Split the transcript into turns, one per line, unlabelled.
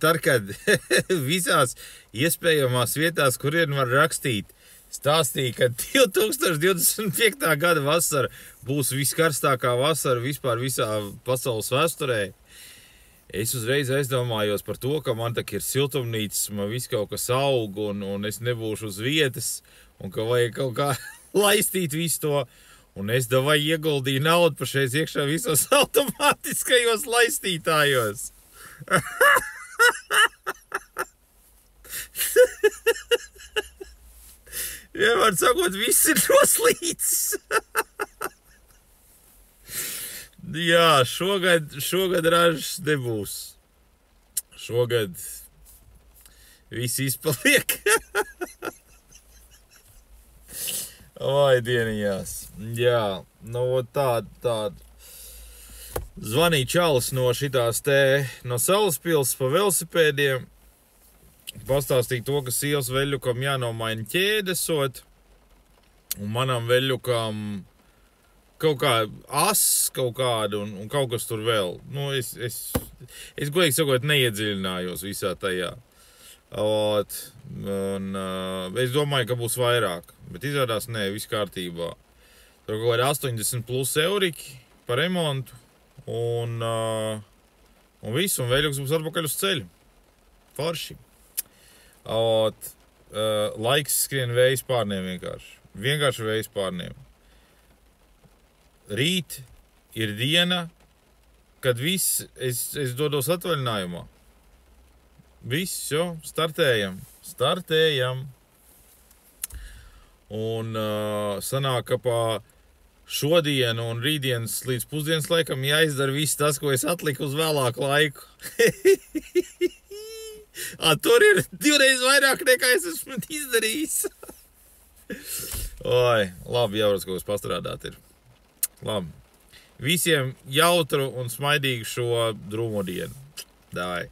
tad, kad visās iespējamās vietās, kurien var rakstīt, stāstīja, ka 2025. gada vasara būs viskarstākā vasara vispār visā pasaules vēsturē. Es uzreiz aizdomājos par to, ka man tak ir siltumnīcas, man viss kaut kas aug un es nebūšu uz vietas un ka vajag kaut kā laistīt visu to. Un es davai ieguldīju naudu pašreiz iekšā visos automātiskajos laistītājos. Vienmēr sakot, viss ir noslīcis. Jā, šogad ražas nebūs. Šogad viss izpaliek. Vai dieniņās. Jā, nu tād. Zvanīja čalis no šitās no Salaspils pa velosipēdiem. Pastāstīja to, ka sievas veļukam jānomaina ķēdesot. Un manam veļukam kaut kā kaut kādu un kaut kas tur vēl. Nu, es godīgi sakot neiedziļinājos visā tajā. Un es domāju, ka būs vairāk, bet izrādās nē, viss kārtībā. Tur kaut kādi 80 plus euriki par remontu un visu, un veļuks būs atpakaļ uz ceļu. Forši. Laiks skrien vējas pārniem vienkārši. Vienkārši vējas pārniem. Rīt ir diena, kad viss, es dodos atvaļinājumā. Viss, jo, startējam. Un sanāk, ka pa šodienu un rītdienas līdz pusdienas laikam jāizdara viss tas, ko es atliku uz vēlāku laiku. Tur ir 2 reizes vairāk nekā es esmu izdarījis. Oi, labi, jau kaut kas pastrādāt ir. Labi. Visiem jautru un smaidīgu šo drūmo dienu. Dai.